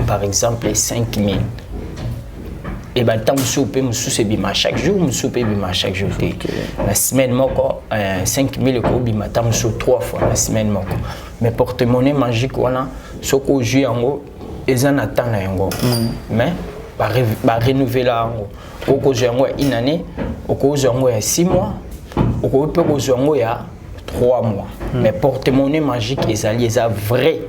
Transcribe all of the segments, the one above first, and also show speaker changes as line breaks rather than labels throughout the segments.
Par exemple 5 000. Et bien, tant que je suis chaque jour, je suis chaque jour. La semaine, 5 000 euros, je 3 fois la semaine. Mais porte-monnaie magique, ce que je joue, ils en attendent. Mais, je renouveler. Au joue une année, au joue 6 mois, au joue 3 mois. Mais porte-monnaie magique, ils sont vrais.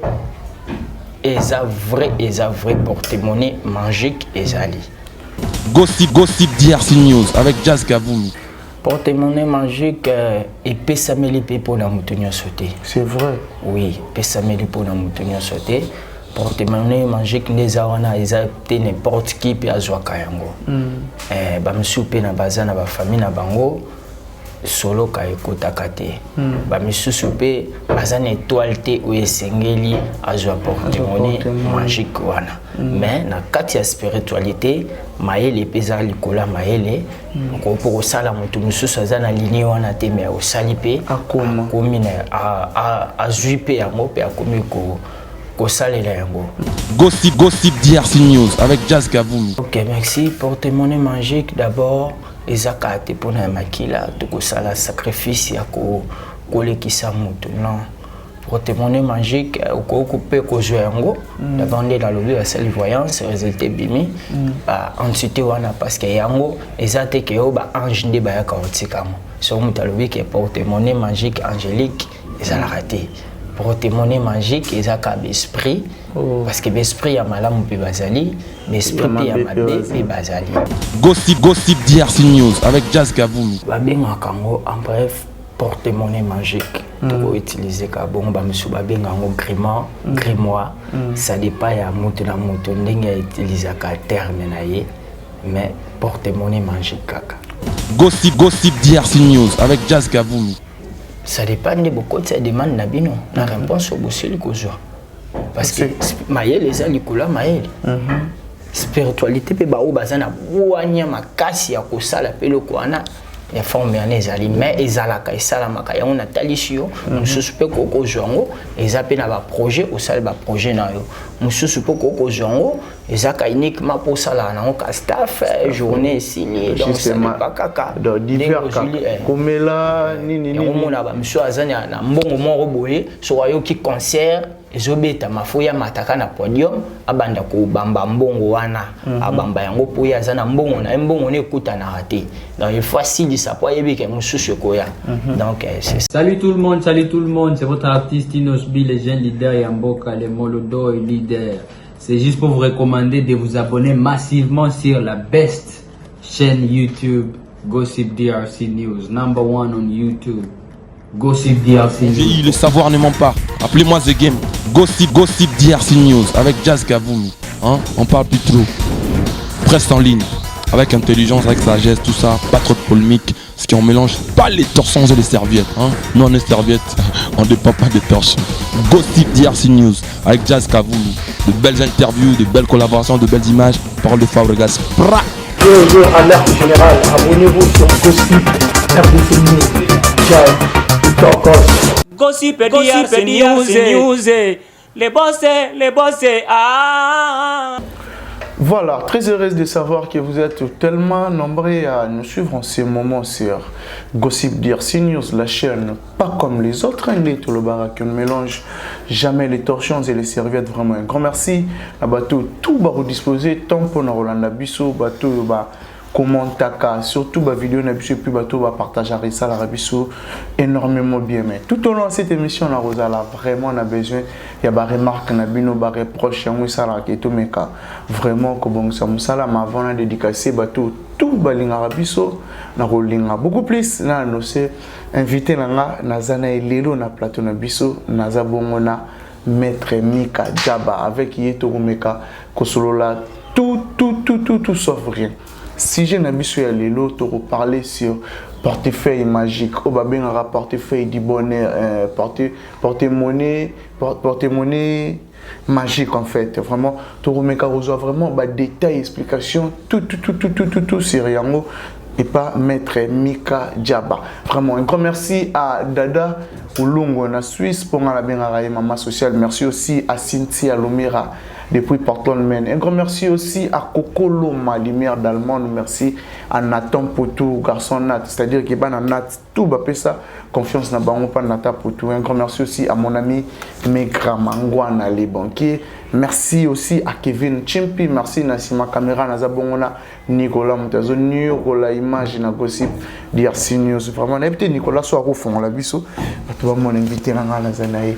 Ils ont vrai porte-monnaie magique, ils ont
Gossip DRC News avec Jazz Kaboulou.
Porte-monnaie magique et Pessameli pour la moutonnière sauter.
C'est vrai.
Oui, Pessameli pour la moutonnière sauter. Porte-monnaie magique, les awana, ils ont n'importe qui peut avoir kayango. Bamsou pe na bazana ba famille na bango solo ka ekota kate. Bamsou soupe bazana étoile te ou esengeli azwa porte-monnaie magique wana. Mais na kati ya spiritualité maele peza likola maele pour sala mutu mususu azana ligne wana te mais au salipe akomi na azuipe yango pe akomi ko salela yango.
Gossip DRC News avec Jazz Kaboulou.
OK, merci. Porte-monnaie magique d'abord ezakate pona makila to sala sacrifice ya ko kolekisa mutu non. Porte-monnaie magique, au coupé au yango, d'abord dans le lieu à la voyance, résultat bimi, ensuite on a parce que yango, exact que au ange de baya kaotikamo. Sur mutalobi qui est porte-monnaie magique angélique, ils ont raté. Porte-monnaie magique, ils ont esprit, parce que l'esprit a malamu pe bazali, l'esprit a malbe pe bazali.
Gossip DRC News avec Jazz Kaboulou.
Babenga kango en bref. Porte-monnaie magique pour utiliser kabon bamsu babenga ngo grimoire ça dépend ya moto na moto ndenge utiliser ka terme na ye mais porte-monnaie magique kaka.
Gossip DRC News avec Jazz Kaboulou.
Ça dépend de beaucoup de demande na bino na réponse au bosili kozwa parce que mayele les alikula mayele spiritualité pe ba o bazana bwanya makasi ya kosala pelo kwana ya forme anezali mais ezalaka esalamaka yango na talisio mususu pe koko zongo ezape na ba projet osala ba projet na yo mususu pe koko zongo ezaka uniquement pour sala na ka staff journée signée donc c'est pas kaka
dans divers cas komela nini
mona ba mususu azani na mbongo moko boye so ayo ki concert ezobeta mafoya mataka na podium abanda ko bamba mbongo wana abamba yango po ya zana mbongo na mbongo ne kuta na raté donc il faut facile ça pour yebi ke mususu koya donc c'est ça.
Salut tout le monde, c'est votre artiste Inosbi, les jeunes leaders Yamboka, les Molodo et leaders. C'est juste pour vous recommander de vous abonner massivement sur la best chaîne YouTube Gossip DRC News, number 1 on YouTube. Gossip DRC News.
Le savoir ne ment pas. Appelez-moi The Game. Gossip DRC News avec Jazz Kaboulou. Hein? On parle plus trop. Presse en ligne. Avec intelligence, avec sagesse, tout ça. Pas trop de polémique. Ce qui on mélange pas les torsons et les serviettes. Hein? Nous on est serviettes. On ne dépend pas des torsons. Gossip DRC News avec Jazz Kaboulou. De belles interviews, de belles collaborations, de belles images. Parole de Fabregas.
Yo, alerte générale. Abonnez-vous sur Gossip RDC News. Jazz.
Gossip News, les boss, ah.
Voilà, très heureuse de savoir que vous êtes tellement nombreux à nous suivre en ce moment sur Gossip DRC News, la chaîne pas comme les autres, tout le barak, on ne mélange jamais les torchons et les serviettes. Vraiment un grand merci à bateau tout va disposer tant pour nous Rolanda Bisso bateau ba commentaka surtout ma vidéo na biso puis bateau va partager ça la rabisso énormément bien mais tout au long de cette émission la Rosala vraiment on a besoin il y a ba remarque na bino ba reproche yango ça la keto meka vraiment ko bon ça musala ma avant la dédicacer bateau tout balinga rabisso na rolinga beaucoup plus na no c'est invité na zana elelo na plateau na biso na zabongo na maître Mika Jaba avec yeto meka ko solola tout sauf rien. Si j'ai un ami sur les lots, tu parler sur portefeuille magique, au babin un portefeuille du bonheur, porte-monnaie magique en fait. Vraiment, tu remets vraiment détails, explications, tout sur Yango et pas maître Mika Jaba. Vraiment un grand merci à Dada Ulungo na Suisse pour la maman sociale. Merci aussi à Cynthia Lomira depuis Portland, Maine. Un grand merci aussi à Coco Loma, lumière d'Allemagne. Merci à Nathan Potou, garçon Nat, c'est-à-dire qu'il y a Nat, tout va ça, confiance na bango pas Nata Potou. Un grand merci aussi à mon ami Megra Mangwana, les banquiers. Merci aussi à Kevin Chimpi, merci Nassima Caméra, Nazabongona, Nicolas Moutazo, Nicolas Image, na Gossip, DRC News. Vraiment, invité Nicolas soit au fond, la biso. Tu vas mon invité dans la Zanaï.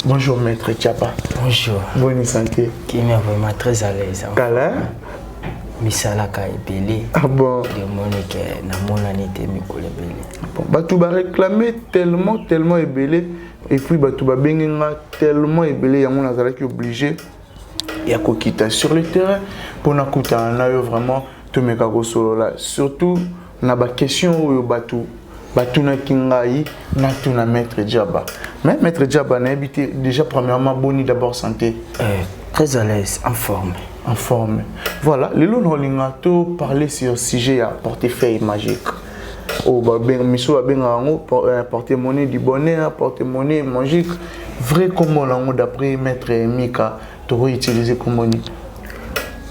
Bonjour Maître Tchapa.
Bonjour.
Bonne santé.
Qui est vraiment très à l'aise.
Kala?
Misalaka et Belé.
Ah bon?
De Monique, na mon anité, Mikole Belé.
Bon, bah tu vas réclamer tellement ébélé. Et puis bah tu vas benga tellement ébélé, y'a mon azala qui est obligé. Il y a quitter sur le terrain pour nous écouter vraiment tout mes gars solo là. Surtout na ba question où batu na kingai na tout na Maître Djaba. Mais Maître Djaba n'a habité déjà premièrement boni d'abord santé.
Très à l'aise, en forme.
En forme. Voilà, les lots n'ont tout parler sur sujet à portefeuille magique. Oh bah ben miso a ben porte-monnaie du bonheur, porte-monnaie magique. Vrai comme on l'a d'après Maître Mika. Utiliser comme on dit.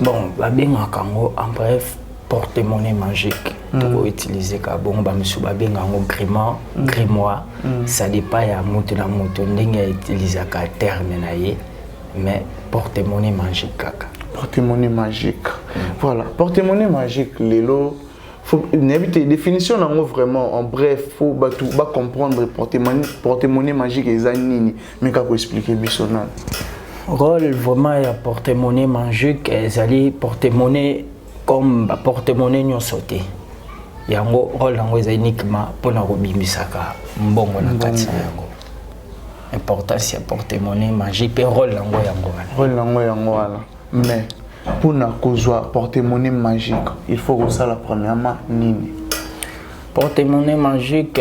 Bon, en bref, porte-monnaie magique. Pour utiliser comme bon, grimoire. Ça dépend à moto na moto n'enga utiliser ka terme naie, mais porte-monnaie magique kaka.
Porte-monnaie magique. Voilà, porte-monnaie magique lelo. Faut une définition vraiment en bref, faut comprendre porte-monnaie magique et zanini. Mais comment expliquer bisonal?
Rôle vraiment ya porte-monnaie magique ezali porte-monnaie comme porte-monnaie nyo sauté yango rôle yango ezali uniquement pour na kobimisaka mbongo na kati yango importance ya porte-monnaie magique pe rôle yango
wana mais pour na kozwa porte-monnaie magique il faut que ça la premièrement nini
porte-monnaie magique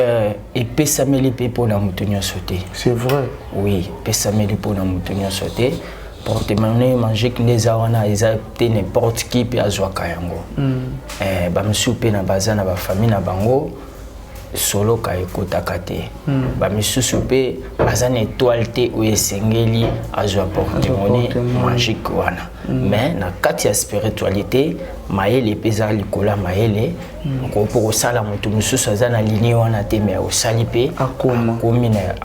et pesameli pe pour la moutonio sauté.
C'est vrai.
Oui, pesameli pour la moutonio sauté. Porte-monnaie magique les awana ezapte n'importe qui pe azwaka yango. Ba msupe na bazana ba famille na bango solo ka ekotaka te. Ba misusu pe bazana étoile te o esengeli azwa porte-monnaie magique wana. Mais na kati ya spiritualité maele peza likola maele ko pour sala mutu mususu azana ligne wana te mais o sali pe akomi na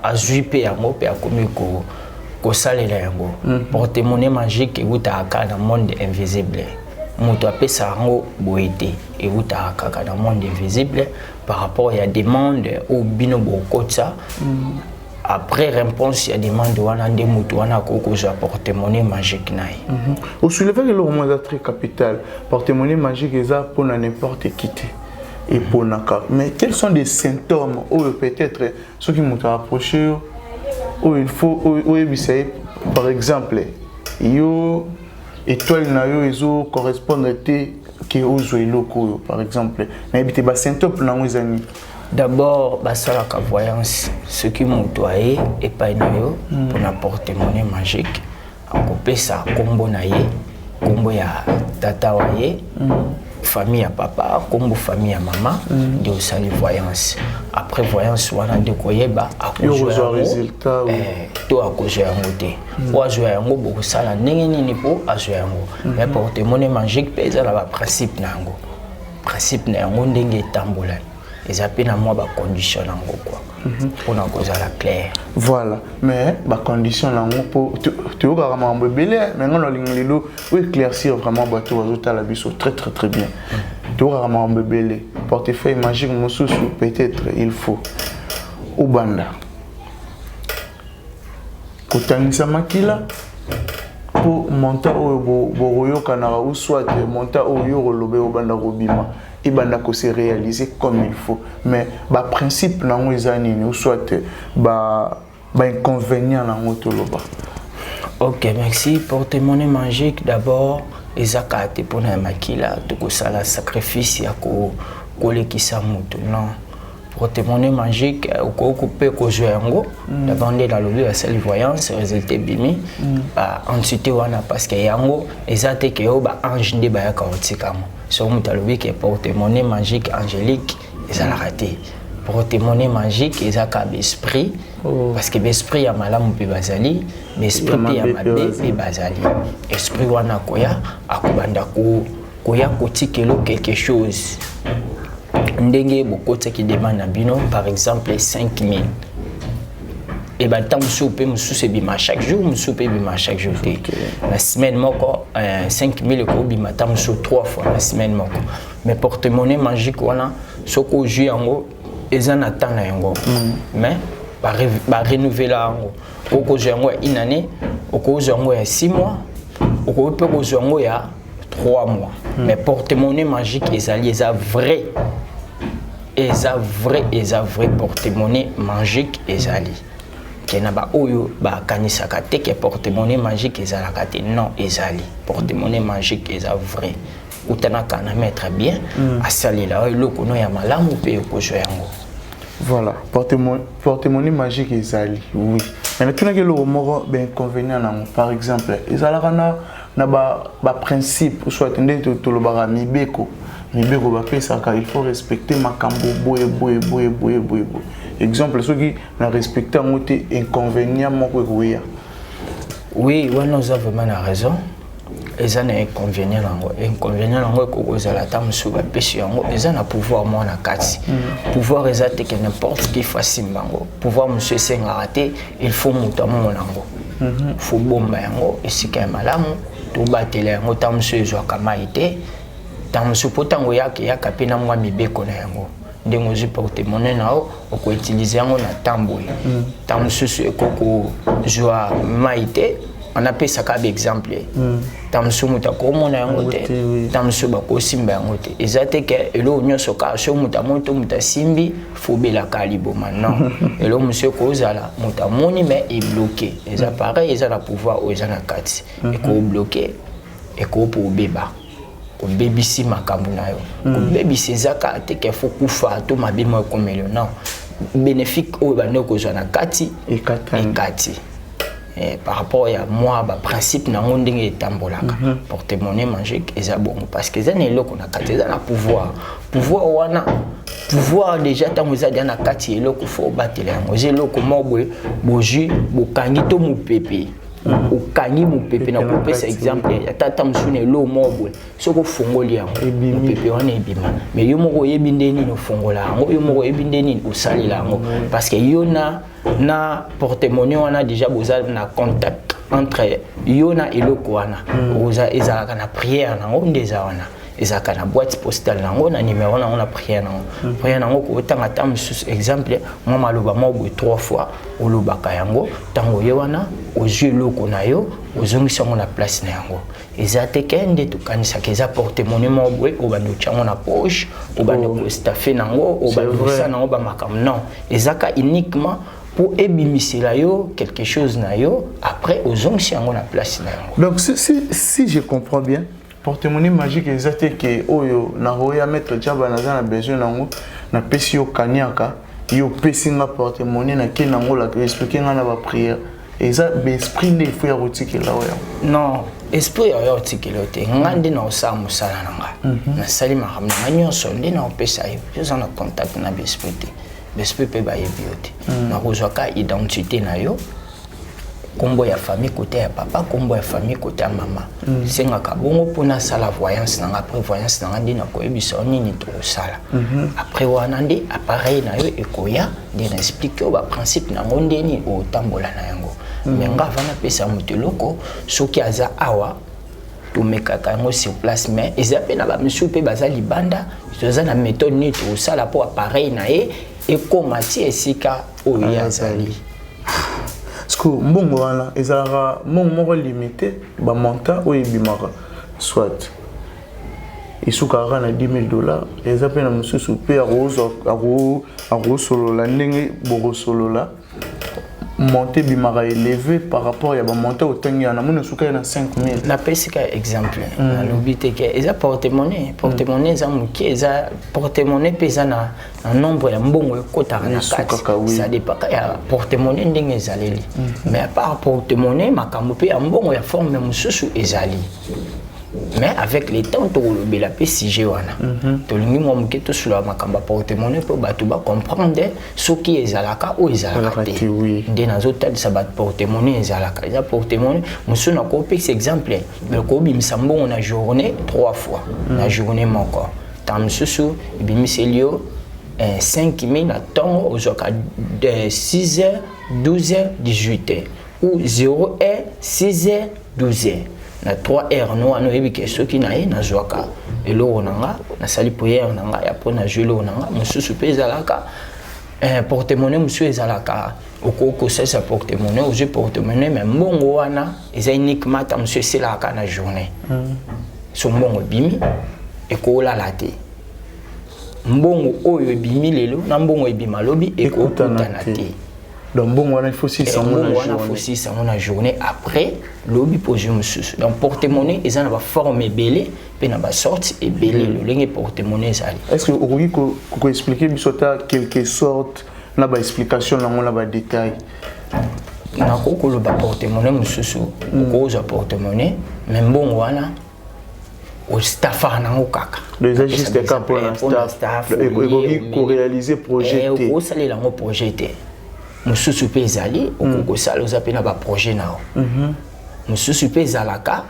azui pe yango pe akomi ko salela yango porte-monnaie magique ekutaka na monde invisible mutu apesa yango boete ekutaka na monde invisible par rapport à des demandes au bino bokotsa. Après réponse, il y a des demandes de Moutouana Koko sur porte-monnaie magique.
Au soulevé que le roman est très capital, porte-monnaie magique est pour n'importe qui. Et pour Naka. Mais quels sont les symptômes où peut-être ceux qui m'ont approché, où il faut, où par exemple, yo étoile na yo ils correspondent qui aux locaux par exemple. Mais il y a des symptômes na les amis.
D'abord, la voyance, ce qui m'a toyé et pas pour la porte-monnaie magique. On coupe ça, combo naïe, combo ya tata waye, famille à papa, combo famille à maman, de aussi voyance. Après voyance, on a de quoi yeba, à cause du résultat. Toi à cause du côté. Ou à jouer un mot, beaucoup ça la n'engeni pour à jouer un mot. Mais porte-monnaie magique, pèse là principe nango. Principe nango n'engue tambola. Ils appellent à moi des conditions quoi pour nous causer la claire.
Voilà, mais des conditions pour tu vois vraiment bébé maintenant l'inglélo ou éclaircir vraiment bateau à la biso très bien. Tu vois vraiment bébé portefeuille magique monsieur peut-être il faut au banda. Kotangisa makila pour monter au boroyo kanara ou soit monter au yoro lobe au banda robima. Et banda ko se réaliser comme il faut mais ba principe nango ezani ou soit ba inconvénient nango toloba.
OK, merci. Porte-monnaie magique d'abord ezaka te pona makila to ko sala sacrifice ya ko kolekisa mutu non. Porte-monnaie magique ko couper ko jouer yango d'abord la lobi la seule voyance résultat bimi ensuite wana parce que yango ezate ke yo ba ange nde ba ya kaotikamo. Sur le qui est porte-monnaie magique angélique, ils ont raté. porte-monnaie magique eza ka esprit parce que l'esprit ya malamu pe bazali l'esprit pe ya mabe pe bazali esprit wana koya akobanda koya kotikelo quelque chose ndenge bokota qui demande na bino par exemple 5000 et ben tant soupe mususu bima chaque jour musupe bima chaque jour la semaine moko 5000 ko bima tant musu 3 fois la semaine moko mais porte-monnaie magique wana soko ju yango eza na temps na yango mais ba renouveler yango oko ju yango une année oko ju yango ya 6 mois oko pe ko ju yango ya 3 mois mais porte-monnaie magique ezali eza vrai porte-monnaie magique ezali kena ba oyo ba kanisaka te ke porte-monnaie magique ezalaka te non ezali porte-monnaie magique eza vrai utanaka na mettre bien asalila eloko no ya malamu pe okozo yango
voilà porte-monnaie magique ezali oui mais tout na ke lo moko ben inconvénient nango par exemple ezalaka na ba principe soit ndenge to lo bara mibeko bapesaka il faut respecter makambo boye exemple ceux qui na respecter yango te inconvénient moko ekoya
oui wana oza vraiment na raison eza na inconvénient nango ekokozala ta mosusu bapesi yango eza na pouvoir mwa na kati pouvoir eza te ke n'importe qui fasimba yango pouvoir mosusu esengaka te il faut moto amomona yango faut bomba yango esika ya malamu tobatela yango ta mosusu ezwaka mai te ta mosusu po ntango yaka mpe na mwa mibeko na yango ndenge ozwi porte-monnaie na yo okoutilize yango na ntambo ta mosusu ekokozwa mai te anapesaka baexemple ta mosusu moto akomona yango te ta mosusu bakosimba yango te eza te ke eloko nyonso kaka so moto amoni to moto asimbi fobelaka liboma non eloko mosusu ekozala moto amoni mais ebloke eza pareil eza na pouvoir oyo eza na kati ekobloke ekopo obeba obebisi makambo na yo obebisi ezaka te ke fo kufa to mabe mo ekomelo non bénéfique oyo bande okozwa na kati ekati par rapport à moi ba principe nango ndenge etambolaka porte-monnaie magique eza bongo parce que eza na eloko na kati eza na pouvoir wana pouvoir déjà tango eza dia na kati eloko fo batela yango eza eloko mo boye boji bokangi to mopepe okangi mopepe na kopesa exemple tata musune lo mobwe soko fongoli yango mopepe wana ebima mais yo moko yebi ndeni no fongola yango yo moko yebi ndeni osalila yango parce que yo na porte-monnaie wana déjà boza na contact entre yo na eloko wana oza ezalaka na prière nango ndeza wana ezalaka na boîte postale nango na numéro nango na prière nango kotanga ta mosusu exemple mwa maloba mobwe 3 fois olobaka yango ntango ye wana ozwi eloko na yo ozongisa yango na place na yango eza te ke nde tokanisaka eza porte-monnaie mobwe obanda otya yango na poche obanda kostafe nango obandisa nango bamakambo non ezaka uniquement pour ébimisela yo quelque chose na yo après ozongisa yango na place na yango
donc si je comprends bien porte-monnaie magique ezate ke oyo na roya mettre diaba na besoin nango na pesi yo kaniaka yo pesinga porte-monnaie na ke nango la expliquer nga na ba prière eza esprit ne faut ya rotikela oyo
non esprit ya rotikela te ngande na osa musala nanga na sali makamna nyonso nde na opesa yo zo na contact na esprit te esprit pe ba yebi yo te na kozwaka identité na yo kombo ya famille côté ya papa kombo ya famille côté ya mama sengaka bongo pona sala voyance nanga après voyance nanga ndi na koyebisa nini to sala après wana ndi appareil na yo ekoya ndi na expliquer ba principe nango ndeni o tambola na yango mais nga vana pesa muteloko soki aza awa to mekaka yango sur place mais ezape na ba monsieur pe baza libanda toza na méthode ni to sala po appareil na ye ekomati esika oyo yazali
mbongo wana ezalaka mbongo moko limité bamonta oyo ebimaka soit esukaka na $10,000 eza mpe na mosusu mpe akosolola ndenge bokosolola monte ebimaka élevé par rapport ya bamonta otangi yana mona esuka ye na 5,000
napesika exemple nalobi te ke eza porte-monnaie eza moke eza porte-monnaie mpe eza na nombre ya mbongo ekotaka na kati ça dépaka ya porte-monnaie ndenge ezaleli mais à part porte-monnaie makambo mpe ya mbongo ya forme mosusu ezali mais avec le temps tolobela pe sujet wana tolingi mo moke to sula makamba porte-monnaie po bato ba comprendre soki ezalaka o ezalaka te nde nazotalisa bato porte-monnaie ezalaka eza porte-monnaie mosu na ko pesa exemple mais ko bimisa mbongo na journée 3 fois na journée moko tant mosusu bimiselio 5000 na temps ozoka de 6h 12h 18h ou 0h 6h 12h na 3h no ano ebike soki na ye na zwaka eloko nanga na sali prière nanga ya pona jelo nanga mususu pezalaka porte-monnaie musu ezalaka okoko sesa porte-monnaie oje porte-monnaie mais mbongo wana eza uniquement ta musu selaka na journée so mbongo bimi ekola late mbongo oyo ebimi lelo na mbongo ebima lobi ekokutana te.
Donc bon, il faut 600
la journée après lobby posé monsieur. Donc porte-monnaie ils ont la forme belé, puis na sorte et belé le ligne porte-monnaie ça.
Est-ce que vous pouvez expliquer bisota quelque sorte na ba explication na on ba détail.
Na ko le porte-monnaie monsieur ko za porte-monnaie même bon wana au staff na okaka.
Les agistes ka pour la staff et ko réaliser projet
T. Ko sali la projet T. Mususu pe ezali okoko sala ozapena ba projet nao mususu pe ezalaka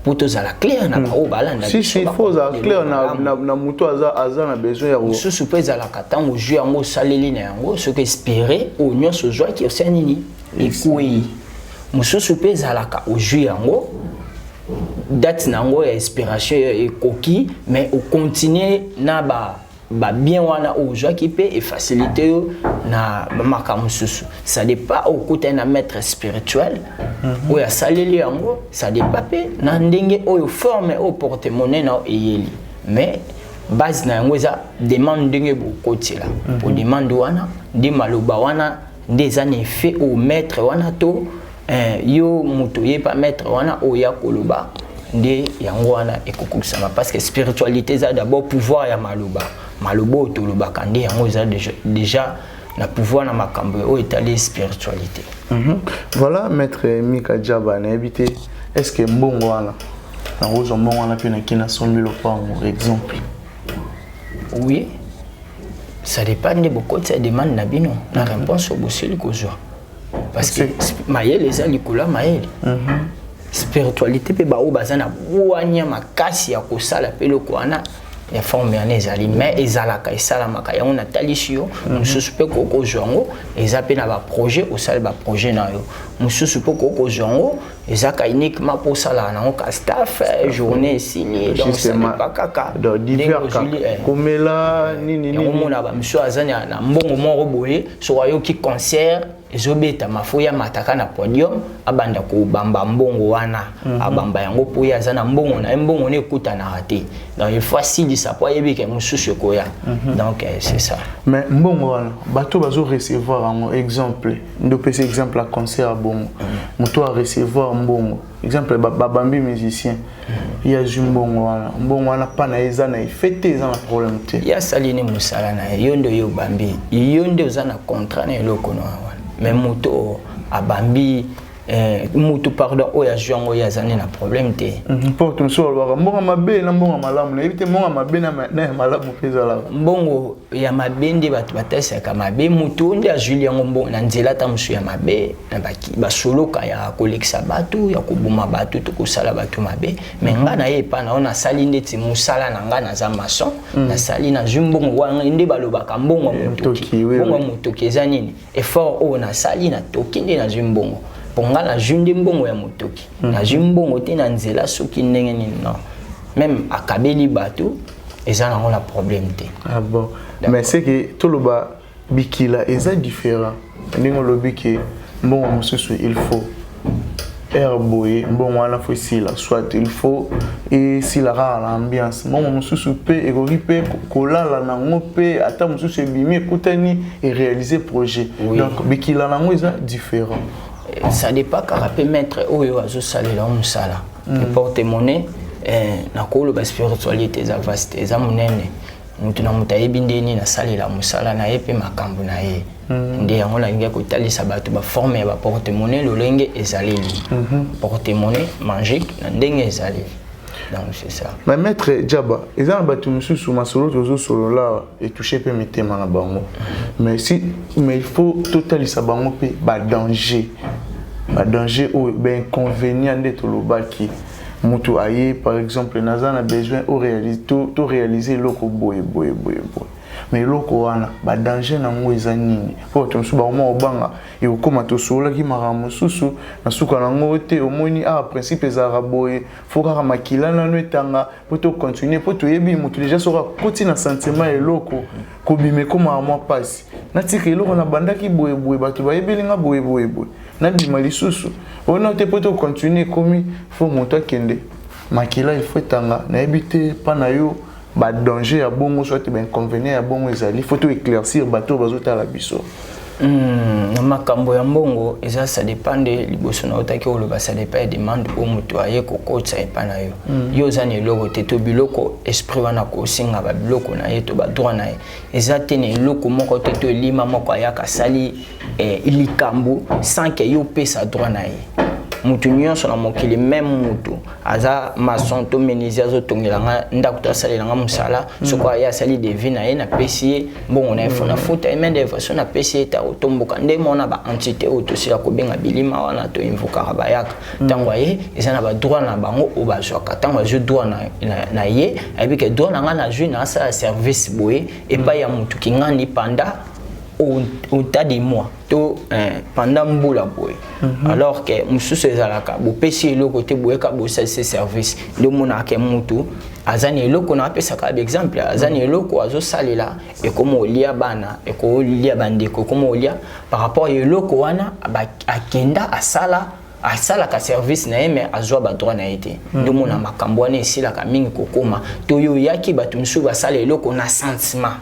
poto zala clair na ba balanda
si il faut za clair na muto aza na besoin ya
mususu pe ezalaka tango jeu yango saleli na yango ce que espérer au nyonso joie qui osanini ekui mususu pe ezalaka au jeu yango date nango ya inspiration ekoki mais au continuer na ba bien wana ouzwa qui peut et faciliter na makamu susu ça dépend au côté na maître spirituel ou ya saleli yango ça dépend na ndenge o forme au porte-monnaie na eyeli mais base na yango za demande ndenge bokoti la pour demande wana ndi maloba wana des années fait au maître wana to yo muto ye pas maître wana o ya koloba nde yango wana ekokusama parce que spiritualité ça d'abord pouvoir ya maloba malobo toloba kande yango za déjà na pouvoir na makambo o étaler spiritualité.
Voilà maître Mika Djaba na habité est-ce que mbongo wana na rozo mbongo wana pe na kina 100 000 par exemple.
Oui. Ça dépend de beaucoup de demande na bino na réponse au boseli kozwa parce que mayel les alikula mayel spiritualité pe ba o bazana bwanya makasi ya kosala pe lokwana ya forme ya nezali mais ezalaka esalamaka yango na talisio mususu pe koko zongo ezape na ba projet osala ba projet na yo mususu pe koko zongo ezaka uniquement pour sala na ka staff journée signée donc c'est pas kaka
donc divers komela nini nini
mona ba musu azanya na mbongo moko boye so ayo ki concert ezobeta mafuya mataka na podium abanda ko bamba mbongo wana abamba yango po ya zana mbongo na mbongo ne kutana raté donc il faut facile ça pour yebike mususu koya donc c'est ça
mais mbongo wana bato bazo recevoir un exemple ndo pese exemple à concert bongo muto a recevoir mbongo exemple babambi musicien il y a mbongo wana pana eza na fête eza na problème te
ya salini musala na yondo yo bambi yondo za na contrat na eloko na mais moto abambi mutu pardon oya jongo ya zane na problème te
pour tout so ba mbongo mabe na mbongo malamu na éviter mbongo mabe na malamu pezala
mbongo ya mabende batu batesa ka mabe mutu ndi a Julien mbongo na nzela ta musu ya mabe na baki basoloka ya kolekisa batu ya kubuma batu to kusala batu mabe mais nga na ye pa na ona sali ndeti musala na nga na za maçon na sali na jumbongo wana ndi balobaka mbongo mutoki eza nini effort o na sali na toki ndi na jumbongo ponga na junde mbongo ya motoki na jumbongo te na nzela soki ndenge nini non même akabeli bato eza nango la problème te.
Ah bon mais c'est que tout le bas bikila eza différent ndenge lobi ke mbongo mosusu il faut herboyer mbongo wana faut sila soit il faut et sila rara l'ambiance mbongo mosusu pe ekori pe kolala nango pe ata mosusu ebimi ekutani et réaliser projet donc bikila nango eza différent.
Ça dépend car peut mettre oyo azo salela musala porte-monnaie na ko ba spiritualité za vaste za munene mutu na mutayebi ndeni na salela musala na yepe makambo na ye nde yango la ngia ko talisa bato ba forme ba porte-monnaie lolenge ezaleli porte-monnaie magique na ndenge ezaleli. Donc c'est ça.
Mais maître Djaba, ils ont battu monsieur sous ma solo solo là et touché peu mes thèmes en bango. Mais il faut totalement ça bango ba danger. Ba danger ou ben inconvénient d'être le bas qui mutu aye par exemple Nazan a besoin de réaliser loko boy. Mais loko wana ba danger na ngo ezanini po to suba mo obanga e okoma to sola ki maramu susu na suka na ngo te omoni principe za raboye foka makila na no etanga po to continuer po to yebi mutu déjà sera koti na sentiment e loko ko bime ko maramu pasi na tiki loko na bandaki boye bato ba yebi linga boye na bima lisusu ona te po to continuer komi fo monta kende makila il faut tanga na ebite pa na yo ba danger ya bongo soit ben inconvénient ya bongo ezali faut tout éclaircir bateau bazota la biso
na makambo ya mbongo eza ça dépend de liboso na otaki oloba ça dépend de demande o mutu aye kokotsa epa na yo yo zani eloko te to biloko esprit wana kosinga ba biloko na ye to ba droit na ye eza te ne eloko moko te to lima moko ayaka sali ilikambo sans que yo pesa droit na ye mutu nyonso na mokili même mutu aza maçon to menuisier zo tongelanga ndako to salelanga musala soko ya sali devi na ye na pesi bon na fona futa et même de façon na pesi ta otomboka nde mona ba entité auto sila ko benga bilima wana to invoka bayaka tango ye eza na ba droit na bango o ba joka tango je droit na ye et que droit na nga na jui na sa service boye et pas ya mutu ki ngani panda au tas de mois to pendant mbula boy alors que mususu ezalaka bo pesi le côté boye ka bo sa service le mona ke mutu azani eloko na pesa ka exemple azani eloko azo salela et comme olia bana et ko lia bandeko comme olia par rapport eloko wana akenda asala ka service na mais azwa ba droit na été de mona makambo wana esila ka mingi kokoma to yo yaki batu mususu basala eloko na sentiment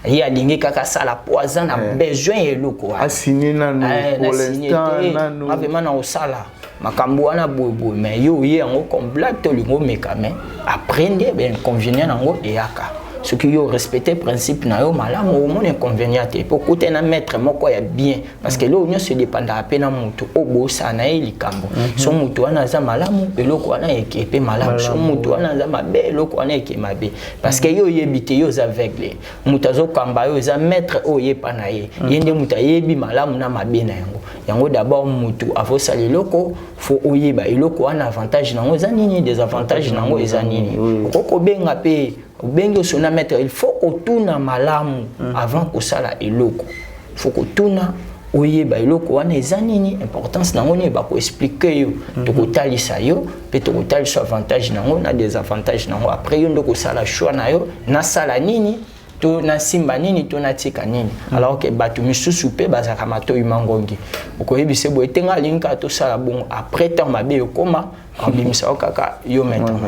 il y a des gens qui ont poison a besoin de l'eau.
Assigné na pour l'instant nanu.
Vraiment na osala. Makambo wana bobo mais yo ye ngo complète to lingo mekame apprendre ben convenient nango eyaka. Ce qui yo respecter principe na yo malamu au mon inconvénient te pour côté na maître moko ya bien parce que lo nyo se dépend à peine mutu obosa na elikambo. So mutu wana za malamu eloko wana ekepe malamu so mutu wana za mabe eloko wana ekemabe parce que yo yebite yo za aveugle. Mutu azo kamba yo za maître oye pa na ye. Yende mutu yebi malamu na mabe na yango. Yango d'abord mutu avo sali loko faut oyeba eloko wana avantage nango za nini désavantage nango eza nini. Koko benga pe bengo sona mettre il faut otuna malamu avant que ça la eloko il faut otuna oyeba eloko wana eza nini importance nango ne ba ko expliquer yo to kotalisa yo pe to kotalisa avantage nango na désavantage nango après yo ndoko sala choix na yo na sala nini to na simba nini to na tika nini alors que batu misusu pe bazaka mato imangongi okoyebise bo etenga linka to sala bon après temps mabe okoma ambimisa okaka yo maintenant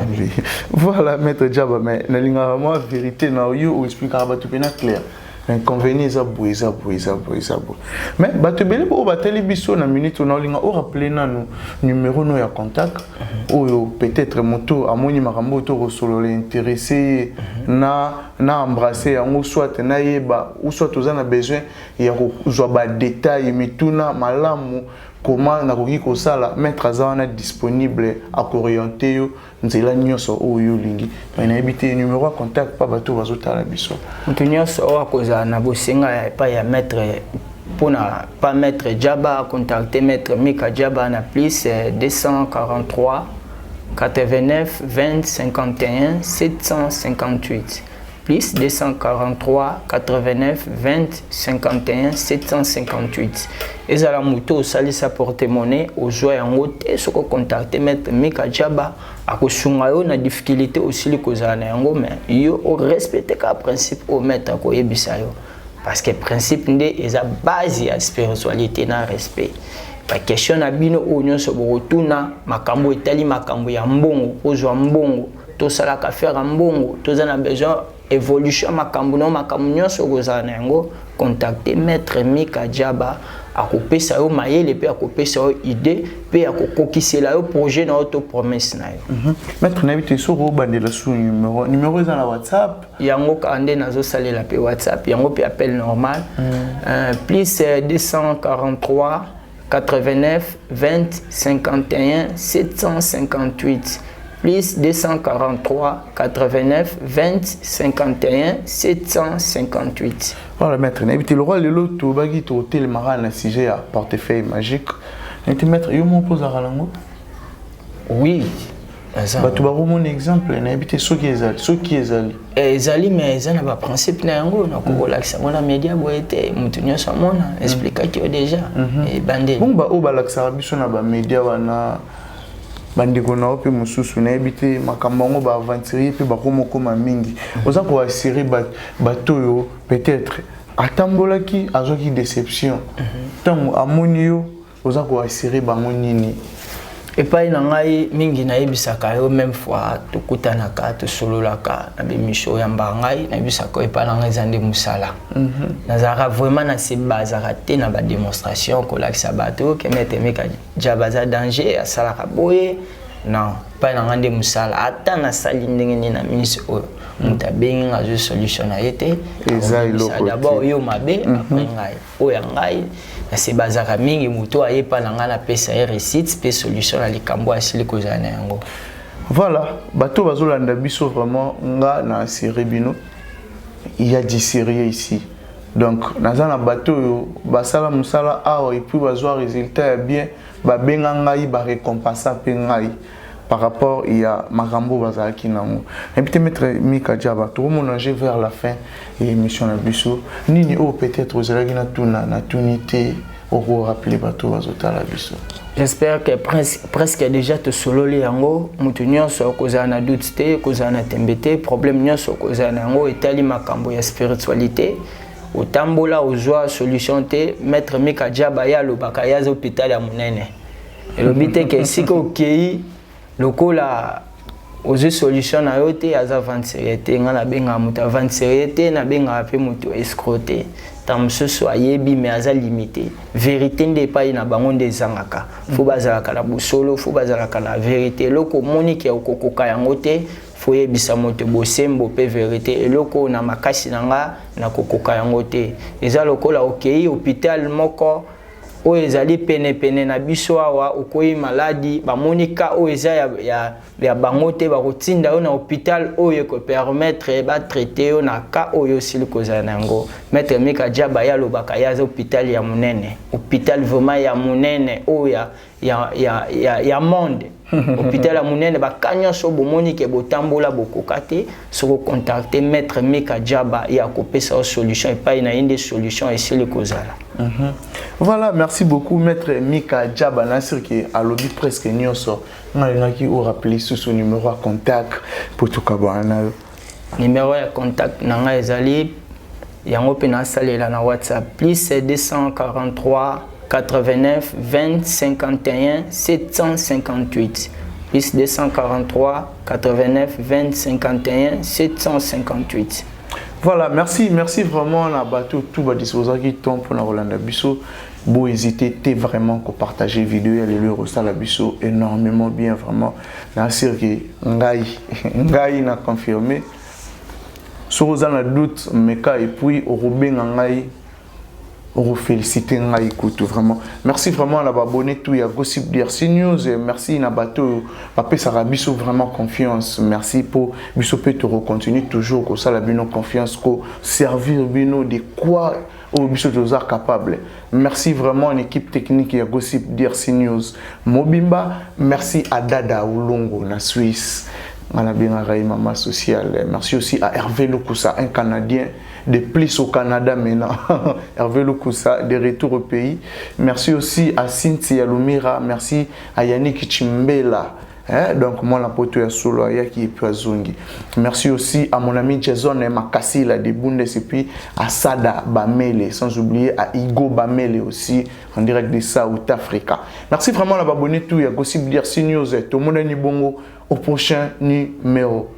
voilà maître Djaba mais na linga vraiment vérité na yo expliquer batu pena clair inconvénient za boisa mais batu bele bo bateli biso na minute na linga o rappeler nanu numéro no ya contact ou peut-être moto amoni makambo to resolo l'intéressé na embrasser yango soit na yeba ou soit tozana besoin ya ko zo ba détail mituna malamu comment na koki ko sala mettre azana disponible à orienter yo nzela nyonso oyo lingi mais na ebité numéro de contact pa bato bazotala biso
nyonso akoza na bosenga pa ya mettre pona pas mettre Djaba contacter mettre Mika Djaba na plus 243 89 20 51 758 plus 243 89 20 51 758 ezala muto salisa porte-monnaie ozwa yango te soko contacter mettre Mika Djaba akosunga yo na difficulté aussi li kozala na yango mais yo o respecter ka principe o mettre ko yebisa yo parce que principe nde eza base ya spiritualité na respect pa question na bino o nyonso bokotuna makambo etali makambo ya mbongo ozwa mbongo to sala ka faire mbongo to zana besoin évolution makambo no makambo nyonso kozala na yango contacter maître Mika Djaba akopesa yo mayele pe akopesa yo idée pe akokokisela yo projet na auto promesse na yo
maître na bité so ko bandela su numéro eza na WhatsApp
yango kande nazo salela pe WhatsApp yango pe appel normal plus 243 89 20 51 758 plus 243 89 20 51 758.
Voilà, maître. Le roi, le lot, tout bagui, tout télémaran, un sujet à portefeuille magique. Maître, il y a mon pose à Ralango?
Oui.
Bah, tu vas vous mon exemple, il y a ceux qui est allé.
Ezali, mais ils ont un principe, ils ont un média, ils ont expliqué déjà.
Bon, bah, au balaxar, ils ont un média, bandeko na ope mususu na ebité makambango ba aventurer pe ba komokoma mingi oza ko assurer bato yo peut-être atambolaki azoki déception tant amoni yo oza ko assurer bango nini
epai na ngai mingi na yebisaka yo même fois tokutanaka tosololaka na bemisho ya mbangai na yebisaka epai na ngai zande musala nazara vraiment na se bazaka te na ba démonstration kolakisa bato ke mete meka jabaza danger asalaka boye non epai na ngai nde musala ata na sali ndenge ni na minisi oyo muta bengi ngazo solution na yete d'abord yo mabe après ngai oya ngai c'est bazaka mingi muto ayepa na ngana pesa recette pe solution na likambo asili kozana yango.
Voilà, bato bazolanda biso vraiment nga na série bino. Il y a du sérieux ici. Donc nazana bato basala musala awa et puis bazwa résultat bien ba benga ngai ba récompenser pe ngai. Par rapport il y a makambo bazaki nango. Et puis mettre Mika Djaba tout monanger vers la fin et émission na biso nini o peut-être ozalaki na tuna na tunité au rappeler bato bazota la biso.
J'espère que presque déjà te sololi yango mutu nyonso kozana na doute te kozana tembete problème nyonso kozana yango etali makambo ya spiritualité otambola ozwa solution te maître Mika Djaba ya lobaka ya hôpital ya munene elobite ke siko okei lokola oze solution na yo te aza vente te nga na benga mutu vente te na benga pe mutu escroquer tam soso ayebi mais aza limité vérité nde pa ina bango nde zangaka faut bazalaka la busolo faut bazalaka la vérité loko monike okokoka yango te faut yebisa moto bosembo pe vérité eloko na makasi nanga na kokoka yango te eza lokola okei hôpital moko o ezali pene na biso awa okoyi maladi bamonika o eza ya bango te bakotinda yo na hôpital oyo ko permettre ba traiter yo na ka oyo sili kozana yango maître Mika Djaba ya lobaka ya hôpital ya munene hôpital vraiment ya munene oya ya monde hôpital ya munene bakanyo so bomonike botambola bokokate soko contacter maître Mika Djaba ya kopesa solution et pas ina inde solution et sili kozala.
Voilà, merci beaucoup maître Mika Djaba Nasir qui a lobby presque nyonso qui au rappeler sous son numéro à contact pour tout kabana.
Numéro de contact nanga ezali yango pe na salela na WhatsApp plus 243 89 20 51 758 plus 243 89 20 51 758.
Voilà, merci vraiment à bateau tout bas disposant qui tombe pour la Rolanda Bisso. Beau hésiter, t'es vraiment qu'on partager vidéo et le resta la Bisso énormément bien vraiment. Bien sûr que Ngai n'a confirmé. Sur aux en doute, Meka et puis au Robin Ngai. On féliciter Ngai écoute vraiment. Merci vraiment à l'abonné tout à Gossip DRC News et merci à bateau Papa Sarah Bisso vraiment confiance. Merci pour Bisso peut te continuer toujours comme ça la bino confiance ko servir bino de quoi au Bisso de capable. Merci vraiment à l'équipe technique et à Gossip DRC News. Mobimba, merci à Dada Oulongo na Suisse. Mama Social. Merci aussi à Hervé Lokusa, un Canadien de plus au Canada maintenant. Hervé Lokusa, de retour au pays. Merci aussi à Cynthia Lumira. Merci à Yannick Chimbela. Donc moi la poto ya solo ya qui est Pazungi. Merci aussi à mon ami Jason Makasi la de Bundes et puis à Sada Bamele, sans oublier à Igo Bamele aussi en direct de South Africa. Merci vraiment à l'abonné tout ya Gossip DRC News. Tout le monde est bongo au prochain numéro.